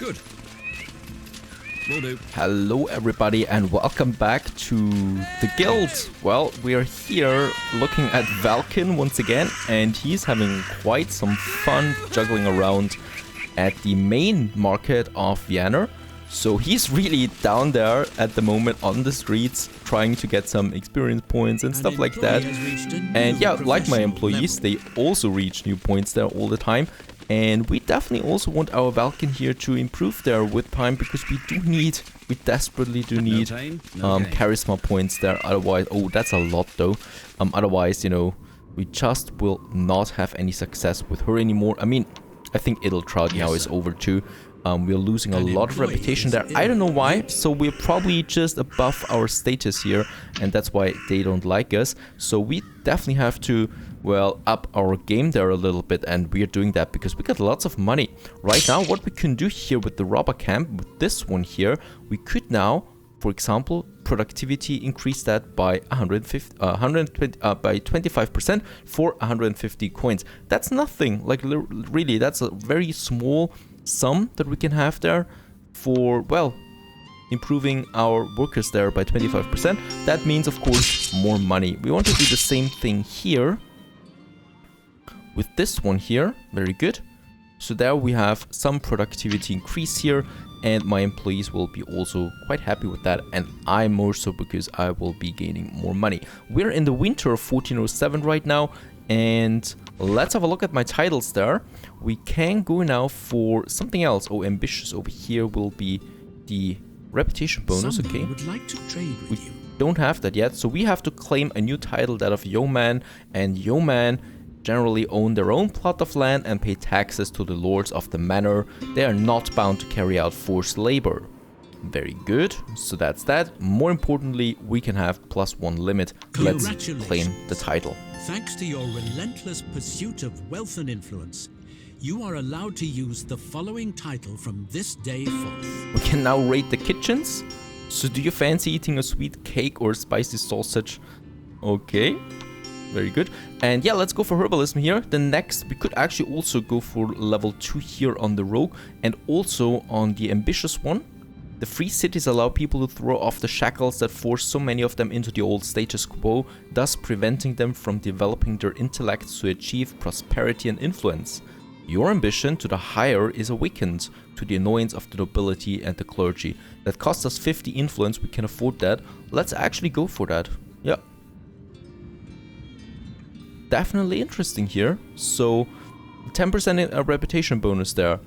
Good. Will do. Hello everybody and welcome back to the guild. Well, we are here looking at Valken once again, and he's having quite some fun juggling around at the main market of Vienna. So he's really down there at the moment on the streets trying to get some experience points and stuff like that. And yeah, like my employees, they also reach new points there all the time. And we definitely also want our Valken here to improve their wit time, because we desperately do need charisma points there. Otherwise, oh, that's a lot though. Otherwise, you know, we just will not have any success with her anymore. I mean, I think Edeltraud now is over too. We're losing a lot of reputation there. I don't know why. So we're probably just above our status here, and that's why they don't like us. So we definitely have to, well, up our game there a little bit, and we're doing that because we got lots of money. Right now, what we can do here with the robber camp, with this one here, we could now, for example, productivity increase that by 25% for 150 coins. That's nothing. Like, really, that's a very small sum that we can have there for, well, improving our workers there by 25%. That means, of course, more money. We want to do the same thing here with this one here. Very good. So there we have some productivity increase here, and my employees will be also quite happy with that, and I more so, because I will be gaining more money. We're in the winter of 1407 right now, and let's have a look at my titles there. We can go now for something else. Oh, ambitious over here will be the reputation bonus. Okay, would like to trade with you. Don't have that yet, so we have to claim a new title, that of yeoman, and yeoman generally own their own plot of land and pay taxes to the lords of the manor. They are not bound to carry out forced labor. Very good, so that's that. More importantly, we can have +1 limit. Let's claim the title. Thanks to your relentless pursuit of wealth and influence, you are allowed to use the following title from this day forth. We can now raid the kitchens. So do you fancy eating a sweet cake or spicy sausage? Okay, very good. And yeah, let's go for Herbalism here. The next, we could actually also go for level 2 here on the rogue, and also on the ambitious one. The free cities allow people to throw off the shackles that force so many of them into the old status quo, thus preventing them from developing their intellects to achieve prosperity and influence. Your ambition to the higher is awakened, to the annoyance of the nobility and the clergy. That costs us 50 influence, we can afford that. Let's actually go for that. Yeah. Definitely interesting here. So 10% reputation bonus there.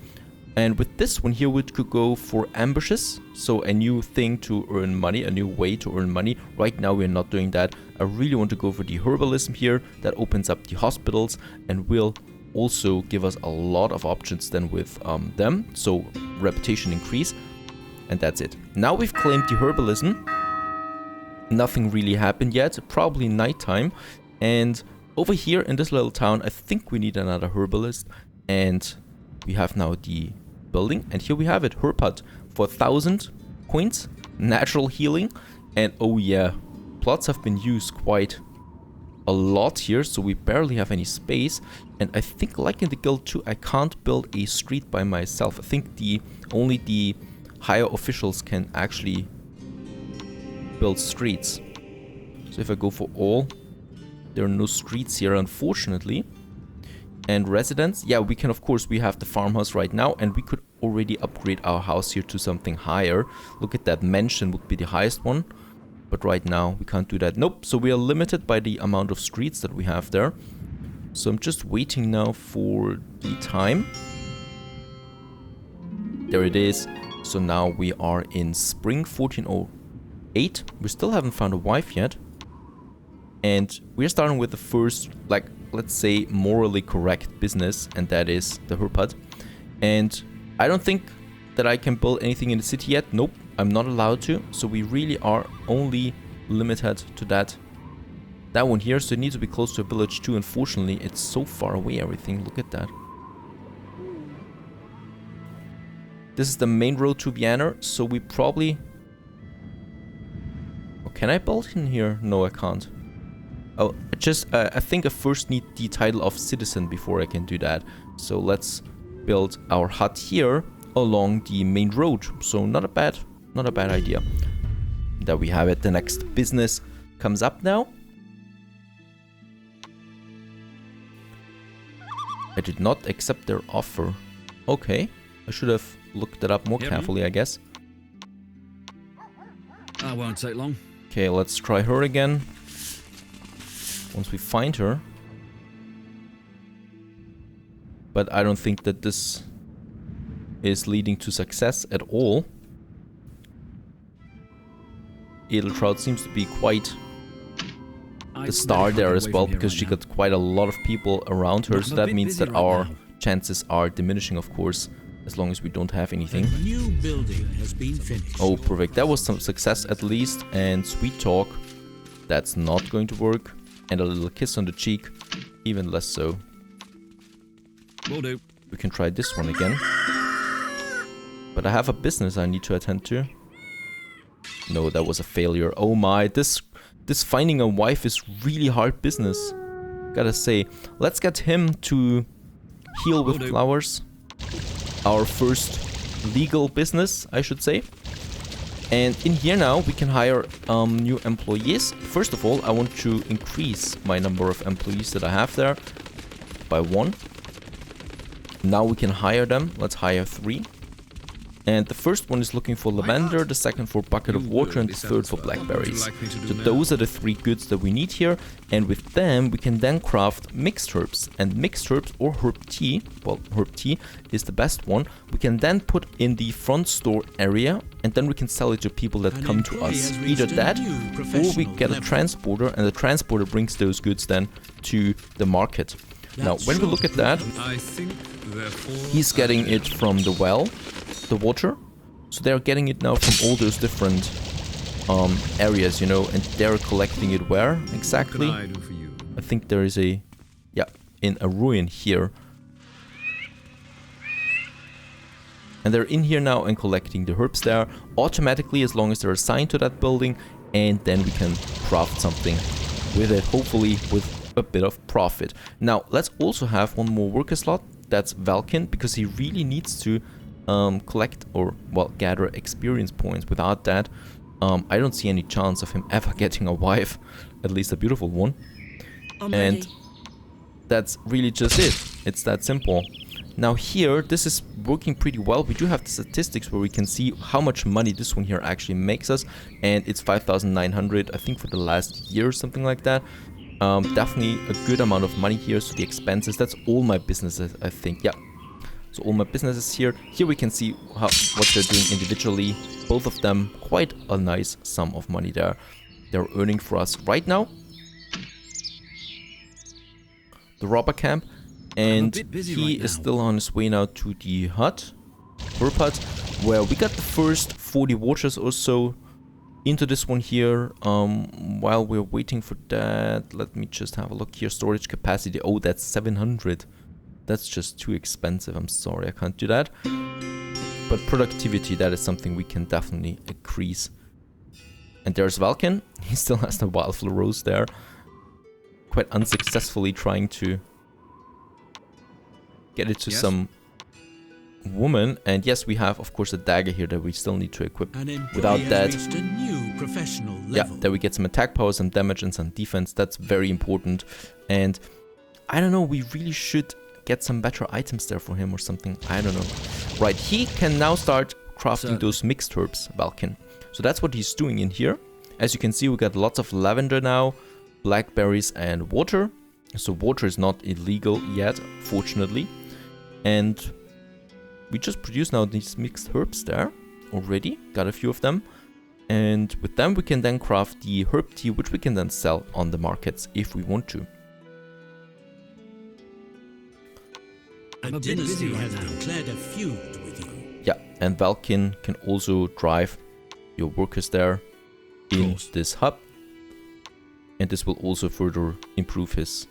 And with this one here, we could go for ambushes. So a new thing to earn money, a new way to earn money. Right now we're not doing that. I really want to go for the Herbalism here. That opens up the hospitals and will also give us a lot of options then with them. So reputation increase. And that's it. Now we've claimed the Herbalism. Nothing really happened yet. Probably nighttime. And over here in this little town, I think we need another herbalist. And we have now the building, and here we have it, Herpad, for 1,000 coins, natural healing, and oh yeah, plots have been used quite a lot here, so we barely have any space. And I think, like in the guild too, I can't build a street by myself. I think only the higher officials can actually build streets. So if I go for all, there are no streets here, unfortunately. And residents, yeah, we can, of course, we have the farmhouse right now, and we could already upgrade our house here to something higher. Look at that, mansion would be the highest one, but right now we can't do that. Nope, so we are limited by the amount of streets that we have there. So I'm just waiting now for the time. There it is. So now we are in spring 1408. We still haven't found a wife yet. And we're starting with the first, like, let's say, morally correct business, and that is the Herpad. And I don't think that I can build anything in the city yet. Nope, I'm not allowed to. So we really are only limited to that one here. So it needs to be close to a village too. Unfortunately, it's so far away, everything. Look at that. This is the main road to Vienna, so we probably... Oh, can I build in here? No, I can't. Oh, I think I first need the title of citizen before I can do that. So let's build our hut here. along the main road. So not a bad idea. There we have it. The next business comes up now. I did not accept their offer. Okay. I should have looked that up more carefully, I guess. That won't take long. Okay, let's try her again. Once we find her. But I don't think that this is leading to success at all. Edeltraud seems to be quite the star there as well, because she got quite a lot of people around her, so that means that our chances are diminishing, of course, as long as we don't have anything. New building has been finished. Oh, perfect. That was some success at least. And sweet talk. That's not going to work. And a little kiss on the cheek. Even less so. Will do. We can try this one again. But I have a business I need to attend to. No, that was a failure. Oh my, this finding a wife is really hard business. Gotta say. Let's get him to heal with flowers. Our first legal business, I should say. And in here now, we can hire new employees. First of all, I want to increase my number of employees that I have there by 1. Now we can hire them. Let's hire 3. And the first one is looking for lavender, the second for bucket of water, and the third for blackberries. So those are the 3 goods that we need here. And with them, we can then craft mixed herbs. And mixed herbs or herb tea, well, herb tea is the best one. We can then put in the front store area, and then we can sell it to people that come to us. Either that, or we get a transporter, and the transporter brings those goods then to the market. Now, when we look at that, he's getting it from the well. The water, so they're getting it now from all those different areas, you know, and they're collecting it where exactly? I think there is a, yeah, in a ruin here. And they're in here now and collecting the herbs there automatically, as long as they're assigned to that building, and then we can craft something with it, hopefully with a bit of profit. Now, let's also have one more worker slot. That's Valkin, because he really needs to collect or, well, gather experience points. Without that, I don't see any chance of him ever getting a wife, at least a beautiful one. And that's really just it. It's that simple. Now here, this is working pretty well. We do have the statistics where we can see how much money this one here actually makes us, and it's 5,900, I think, for the last year or something like that. Definitely a good amount of money here. So the expenses, that's all my businesses, I think. Yeah. So all my businesses here. Here we can see what they're doing individually. Both of them, quite a nice sum of money there. They're earning for us right now. The robber camp. And he is still on his way now to the hut. Herb hut. Where we got the first 40 waters or so into this one here. While we're waiting for that, let me just have a look here. Storage capacity. Oh, that's 700. That's just too expensive. I'm sorry, I can't do that. But productivity, that is something we can definitely increase. And there's Valken. He still has the wildflower rose there. Quite unsuccessfully trying to get it to some woman. And yes, we have, of course, a dagger here that we still need to equip. Without that, yeah, that we get some attack power, some damage, and some defense. That's very important. And I don't know, we really should get some better items there for him or something. I don't know. Right, he can now start crafting those mixed herbs, Valken. So that's what he's doing in here. As you can see, we got lots of lavender now, blackberries, and water. So water is not illegal yet, fortunately. And we just produce now these mixed herbs there already. Got a few of them. And with them, we can then craft the herb tea, which we can then sell on the markets if we want to. A dynasty has declared a feud with you. Yeah, and Valkin can also drive your workers there in this hub. And this will also further improve his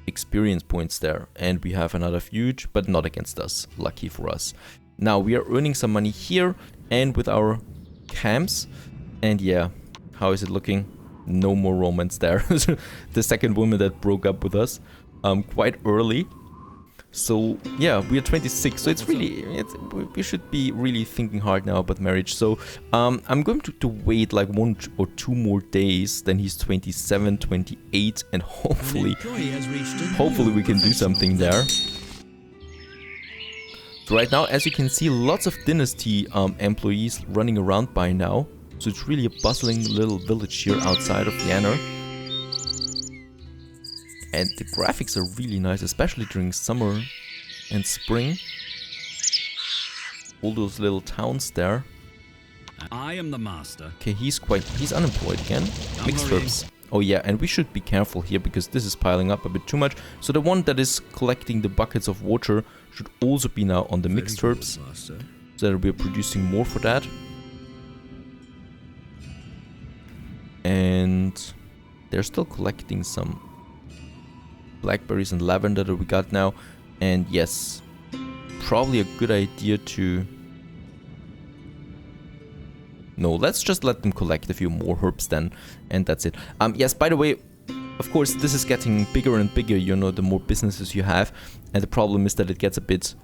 experience points there. And we have another feud, but not against us. Lucky for us. Now we are earning some money here and with our camps. And yeah, how is it looking? No more romance there. The second woman that broke up with us quite early. So yeah, we are 26. So it's really, we should be really thinking hard now about marriage. So I'm going to wait like 1 or 2 more days. Then he's 27, 28, and hopefully we can do something there. So right now, as you can see, lots of dynasty employees running around by now. So it's really a bustling little village here outside of Vienna. And the graphics are really nice, especially during summer and spring. All those little towns there. I am the master. Okay, he's unemployed again. Mixed herbs. Oh yeah, and we should be careful here because this is piling up a bit too much. So the one that is collecting the buckets of water should also be now on the mixed herbs. So that we're producing more for that. And they're still collecting some blackberries and lavender that we got now. And yes, probably a good idea to... No, let's just let them collect a few more herbs then, and that's it. Yes, by the way, of course, this is getting bigger and bigger, you know, the more businesses you have. And the problem is that it gets a bit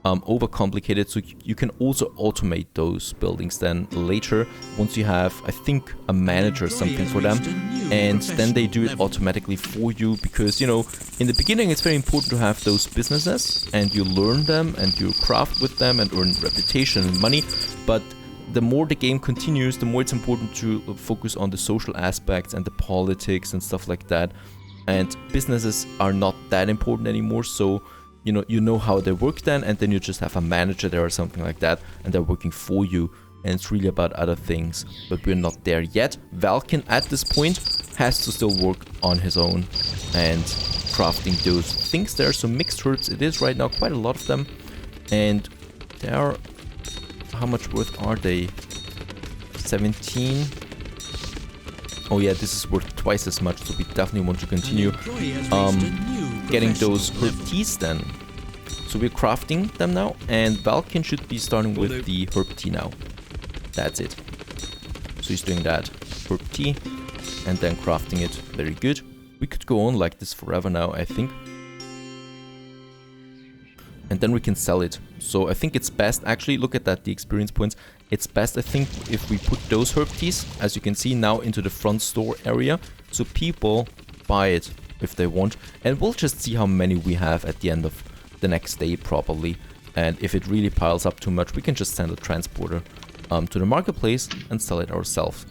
overcomplicated, so you can also automate those buildings then later once you have, I think, a manager or something for them, and then they do it automatically for you, because, you know, in the beginning it's very important to have those businesses and you learn them and you craft with them and earn reputation and money, but the more the game continues, the more it's important to focus on the social aspects and the politics and stuff like that, and businesses are not that important anymore. So you know how they work then, and then you just have a manager there or something like that, and they're working for you, and it's really about other things. But we're not there yet. Valken at this point has to still work on his own and crafting those things there. So mixed herbs it is right now, quite a lot of them, and they are, how much worth are they? 17. Oh yeah, this is worth twice as much, so we definitely want to continue getting those herb teas then. So we're crafting them now, and Valken should be starting with the herb tea now. That's it. So he's doing that herb tea and then crafting it. Very good. We could go on like this forever now, I think. And then we can sell it. So I think it's best, actually, look at that, the experience points. It's best, I think, if we put those herb teas, as you can see now, into the front store area, so people buy it if they want. And we'll just see how many we have at the end of the next day, probably. And if it really piles up too much, we can just send a transporter to the marketplace and sell it ourselves.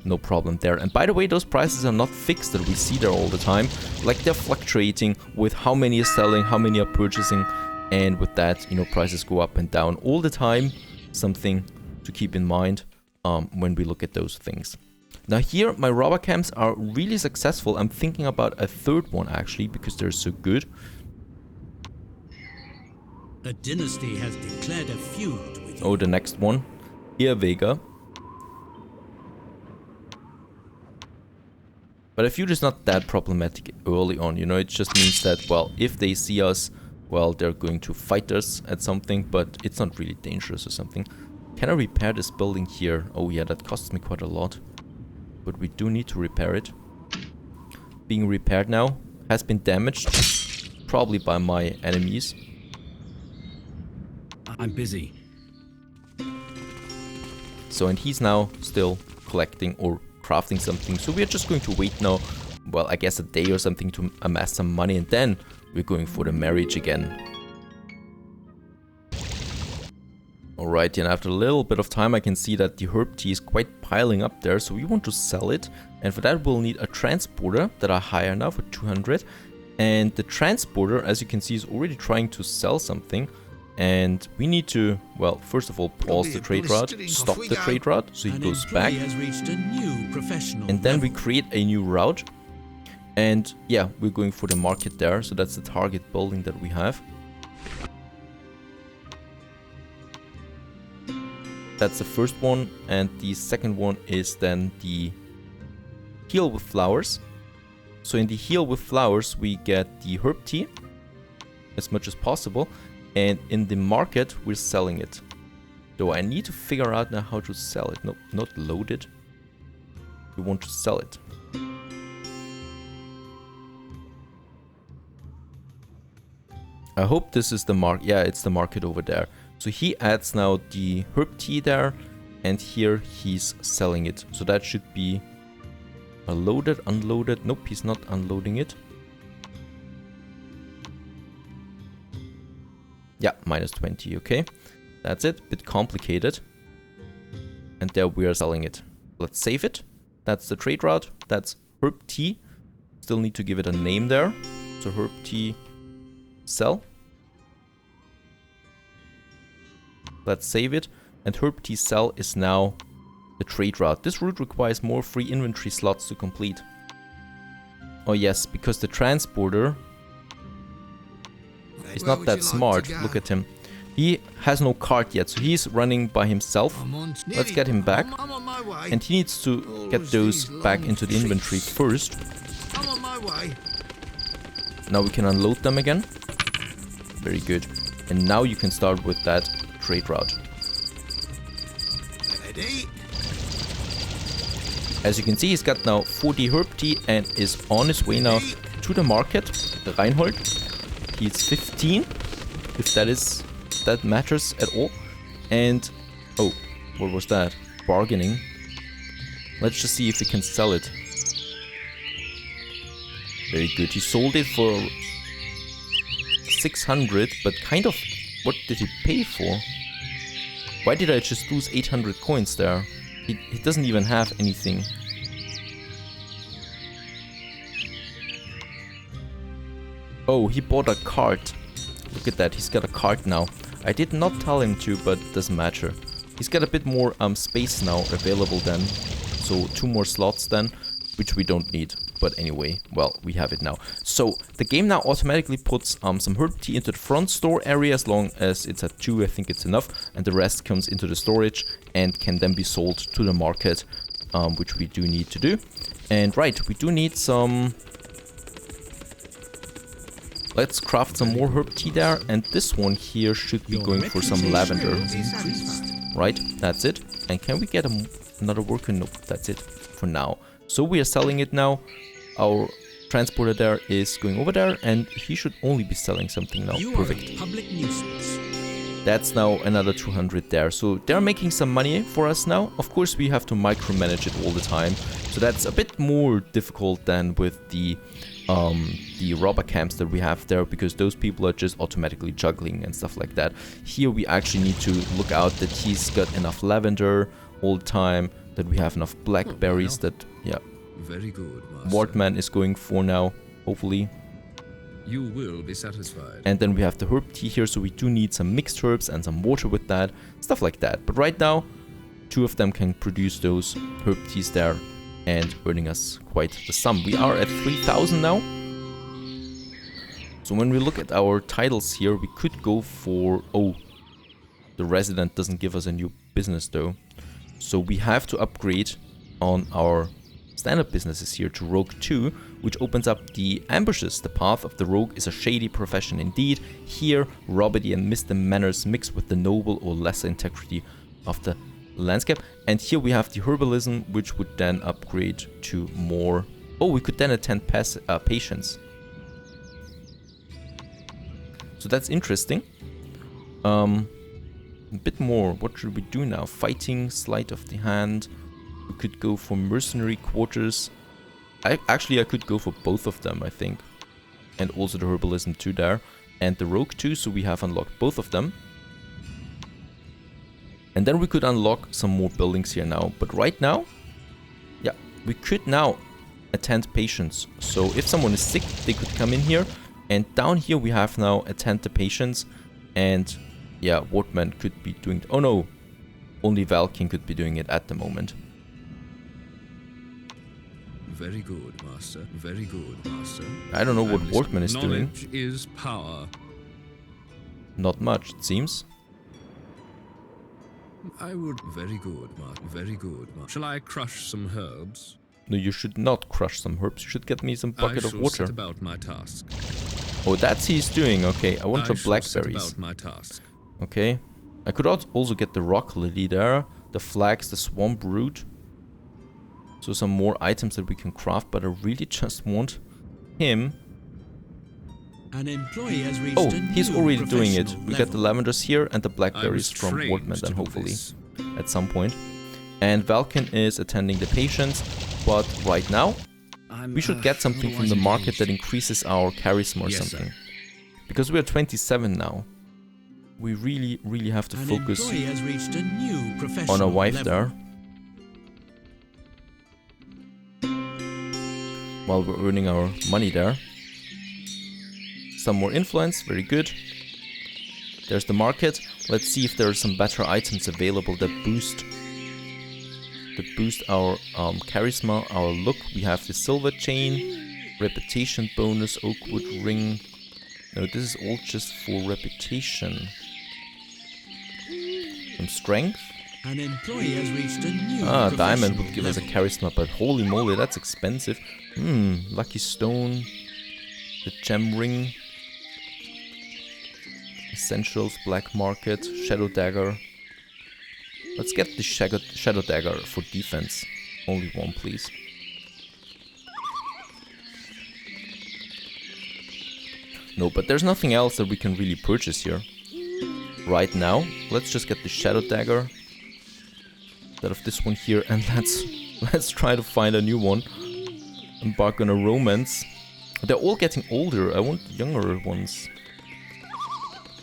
No problem there. And by the way, those prices are not fixed that we see there all the time. Like, they're fluctuating with how many are selling, how many are purchasing. And with that, you know, prices go up and down all the time. Something to keep in mind when we look at those things. Now here, my robber camps are really successful. I'm thinking about a third one, actually, because they're so good. A dynasty has declared a feud with you. Oh, the next one. Here, Vega. But a feud is not that problematic early on, you know. It just means that, well, if they see us, well, they're going to fight us at something, but it's not really dangerous or something. Can I repair this building here? Oh yeah, that costs me quite a lot. But we do need to repair it. Being repaired now. Has been damaged. Probably by my enemies. I'm busy. So, and he's now still collecting or crafting something. So we're just going to wait now, well, I guess a day or something to amass some money, and then we're going for the marriage again. Alright, and after a little bit of time I can see that the herb tea is quite piling up there, so we want to sell it. And for that we'll need a transporter that I hire now for 200. And the transporter, as you can see, is already trying to sell something. And we need to, well, first of all, pause the trade route, stop the trade route, so he goes back. And then we create a new route. And yeah, we're going for the market there, so that's the target building that we have. That's the first one, and the second one is then the heal with flowers. So in the heal with flowers we get the herb tea as much as possible, and in the market we're selling it. Though I need to figure out now how to sell it. No, not load it. We want to sell it. I hope this is the mark. Yeah, it's the market over there. So he adds now the herb tea there, and here he's selling it. So that should be loaded, unloaded. Nope, he's not unloading it. Yeah, minus 20, okay. That's it, bit complicated. And there we are selling it. Let's save it. That's the trade route. That's herb tea. Still need to give it a name there. So herb tea sell. Let's save it. And herb tea sell is now the trade route. This route requires more free inventory slots to complete. Oh yes, because the transporter is not that smart. Look at him. He has no cart yet, so he's running by himself. Let's get him back. And he needs to get those back into the inventory first. Now we can unload them again. Very good. And now you can start with that trade route. As you can see, he's got now 40 herb tea and is on his way now to the market, the Reinhold. He's 15, if that matters at all. And, oh, what was that? Bargaining. Let's just see if we can sell it. Very good. He sold it for 600, but kind of, what did he pay for? Why did I just lose 800 coins there? He doesn't even have anything. Oh, he bought a cart. Look at that, he's got a cart now. I did not tell him to, but it doesn't matter. He's got a bit more space now available then. So 2 more slots then, which we don't need. But anyway, well, we have it now. So the game now automatically puts some herb tea into the front store area. As long as it's at 2, I think it's enough. And the rest comes into the storage and can then be sold to the market, which we do need to do. And right, we do need some... Let's craft some more herb tea there, and this one here should be going for some lavender. Right, that's it. And can we get another worker? Nope, that's it for now. So we are selling it now. Our transporter there is going over there, and he should only be selling something now. Perfect. That's now another 200 there. So they're making some money for us now. Of course, we have to micromanage it all the time. So that's a bit more difficult than with the robber camps that we have there, because those people are just automatically juggling and stuff like that. Here we actually need to look out that he's got enough lavender all the time, that we have enough blackberries, that, yeah, very good, Wardman is going for now, hopefully. You will be satisfied. And then we have the herb tea here, so we do need some mixed herbs and some water with that, stuff like that. But right now, 2 of them can produce those herb teas there, and earning us quite the sum. We are at 3,000 now. So when we look at our titles here, we could go for... Oh, the resident doesn't give us a new business though. So we have to upgrade on our standard businesses here to Rogue 2, which opens up the ambushes. The path of the rogue is a shady profession indeed. Here, robbery and misdemeanors mix with the noble or lesser integrity of the landscape. And here we have the herbalism, which would then upgrade to more... Oh, we could then attend patients. So that's interesting. A bit more. What should we do now? Fighting, sleight of the hand. We could go for Mercenary Quarters. Actually, I could go for both of them, I think. And also the Herbalism 2 there. And the Rogue 2, so we have unlocked both of them. And then we could unlock some more buildings here now. But right now, yeah, we could now attend patients. So if someone is sick, they could come in here. And down here we have now attend the patients. And yeah, Wardman could be doing... Oh no, only Valking could be doing it at the moment. Very good, master. Very good, master. I don't know what Wardman is doing. Knowledge is power. Not much, it seems. I would... Very good, master. Very good, master. Shall I crush some herbs? No, you should not crush some herbs. You should get me some bucket of water. I shall set about my task. Oh, that's he's doing. Okay, I want some blackberries. Set about my task. Okay. I could also get the rock lily there, the flax, the swamp root. So some more items that we can craft, but I really just want him An employee has reached Oh, a he's new already doing it. professional We got the level. lavenders here and the I blackberries was from trained Wardman to then do hopefully this. at some point. And Valken is attending the patients, but right now we should get something from the market that increases our charisma or Yes, something. sir. Because we are 27 now. We really have to An focus employee has reached a new professional on our wife level. there. While we're earning our money there. Some more influence, very good. There's the market. Let's see if there are some better items available that boost our charisma, our look. We have the silver chain, reputation bonus, oakwood ring. No, this is all just for reputation. Some strength. An employee has reached a new Diamond would professional give us a level. charisma, but holy moly, that's expensive. Lucky stone, the gem ring, essentials, black market, shadow dagger. Let's get the shadow dagger for defense. Only one, please. No, but there's nothing else that we can really purchase here. Right now, let's just get the shadow dagger. Instead of this one here, and let's try to find a new one. Embark on a romance. They're all getting older. I want younger ones.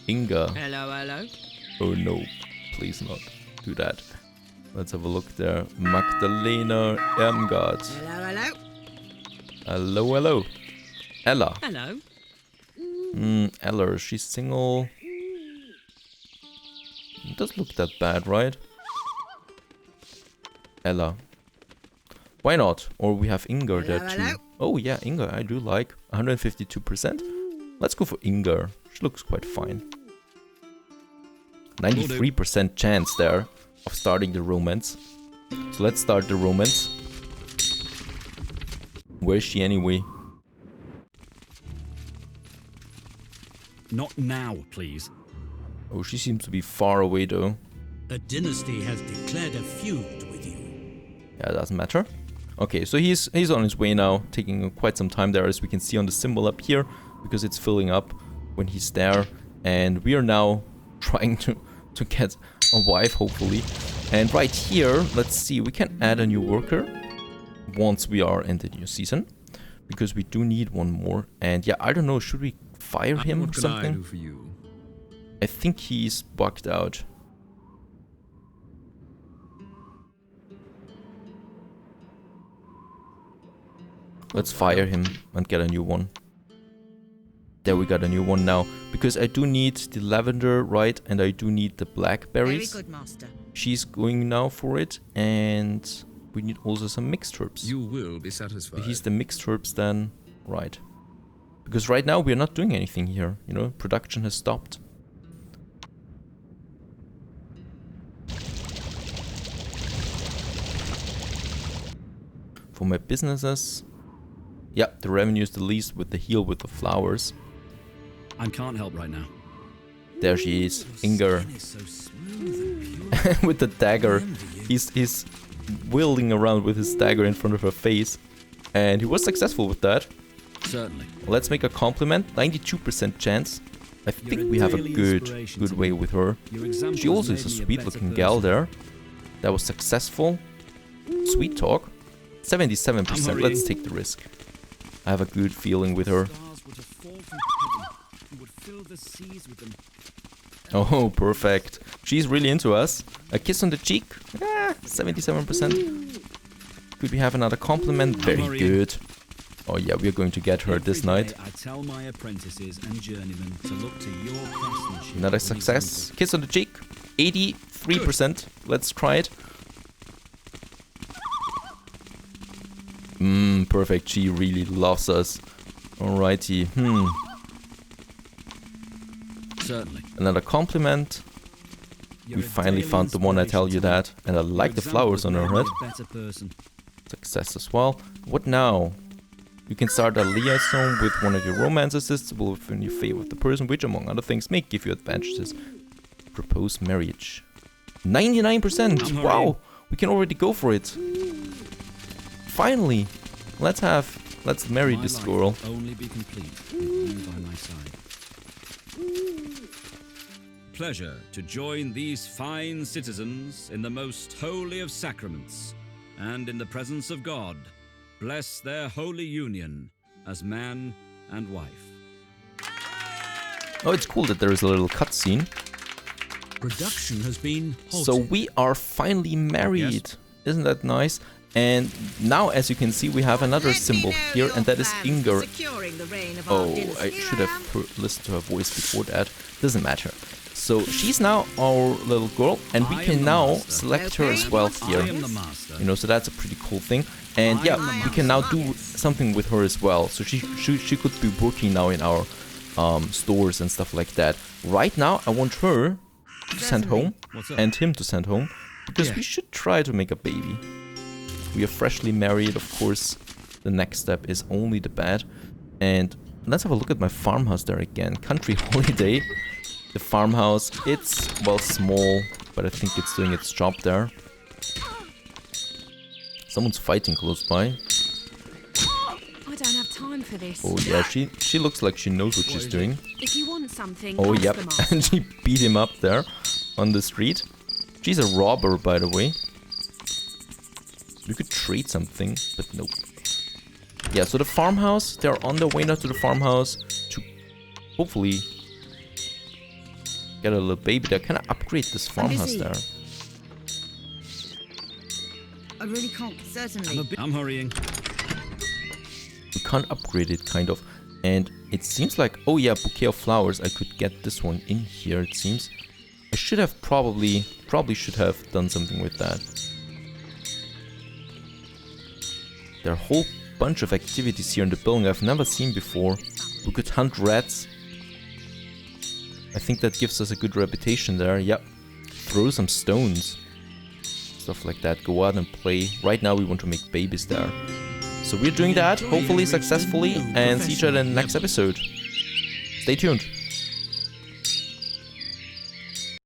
Inga. Hello. Oh no, please not do that. Let's have a look there. Magdalena Irmgard. Hello. Ella. Hello. Ella, she's single. It doesn't look that bad, right? Ella. Why not? Or we have Inga there too. Oh yeah, Inga, I do like. 152%. Let's go for Inga. She looks quite fine. 93% chance there of starting the romance. So let's start the romance. Where is she anyway? Not now, please. Oh, she seems to be far away though. A dynasty has declared a feud with you. Yeah, it doesn't matter. Okay, so he's on his way now, taking quite some time there, as we can see on the symbol up here, because it's filling up when he's there. And we are now trying to get a wife, hopefully. And right here, let's see, we can add a new worker once we are in the new season, because we do need one more. And yeah, I don't know, should we fire him or What can I something? do for you? I think he's bugged out. Let's fire him and get a new one. There, we got a new one now. Because I do need the lavender, right? And I do need the blackberries. Very good, master. She's going now for it. And we need also some mixed herbs. You will be satisfied. If he's the mixed herbs, then right. Because right now we're not doing anything here. You know, production has stopped. For my businesses, yeah, the revenue is the least with the heel with the flowers. I can't help right now. There she is, Inger, Skin is so smooth and pure. with the dagger. I envy you. He's wielding around with his dagger in front of her face, and he was successful with that. Certainly. Let's make a compliment. 92% chance. I think You're a we have a daily good inspiration to way me. with her. Your example She also is a has made me sweet better looking gal person. there. That was successful. Sweet talk. 77%. I'm Let's hurrying. take the risk. I have a good feeling with her. Stars were to fall from heaven and would fill the seas with them. Oh, perfect. She's really into us. A kiss on the cheek. 77%. Could we have another compliment? Very hurrying. good. Oh yeah, we're going to get her this Every night. day I tell my apprentices and journeymen to look to your craftsmanship. Another for success. example. Kiss on the cheek. 83%. Let's try it. Perfect. She really loves us. Alrighty. Certainly. Another compliment. You're We a finally daily found the one I tell you inspiration that. And I to me. like Your the example flowers has on her made head. me a better person. Success as well. What now? You can start a liaison with one of your romances within your favor of the person, which among other things may give you advantages. Propose marriage. 99%! I'm Wow! hurrying. We can already go for it. Finally! Let's marry My this life girl. will only be complete with stand by my side. Pleasure to join these fine citizens in the most holy of sacraments, and in the presence of God, bless their holy union as man and wife. Oh, it's cool that there is a little cutscene. Production has been halted. So we are finally married. Yes. Isn't that nice? And now, as you can see, we have another symbol here, and that is Inger. Oh, I should have listened to her voice before that. Doesn't matter. So she's now our little girl, and we can now select her as well I here. am the master. You know, so that's a pretty cool thing. And yeah, we can now do something with her as well. So she could be working now in our stores and stuff like that. Right now, I want her to send home What's up? and him to send home, because Yeah. we should try to make a baby. We are freshly married, of course. The next step is only the bed. And let's have a look at my farmhouse there again. Country holiday. The farmhouse, it's, well, small, but I think it's doing its job there. Someone's fighting close by. I don't have time for this. Oh yeah, she looks like she knows what she's doing. If you want something, Oh ask yep, the master. and she beat him up there on the street. She's a robber, by the way. We could trade something, but nope. Yeah, so the farmhouse, they're on their way now to the farmhouse to hopefully get a little baby there. Can I upgrade this farmhouse there? I really can't, certainly. I'm hurrying. We can't upgrade it, kind of. And it seems like, oh yeah, bouquet of flowers. I could get this one in here, it seems. I should have probably should have done something with that. There are a whole bunch of activities here in the building I've never seen before. We could hunt rats. I think that gives us a good reputation there. Yep. Throw some stones. Stuff like that. Go out and play. Right now we want to make babies there. So we're doing that, hopefully successfully, and see each other in the next episode. Stay tuned.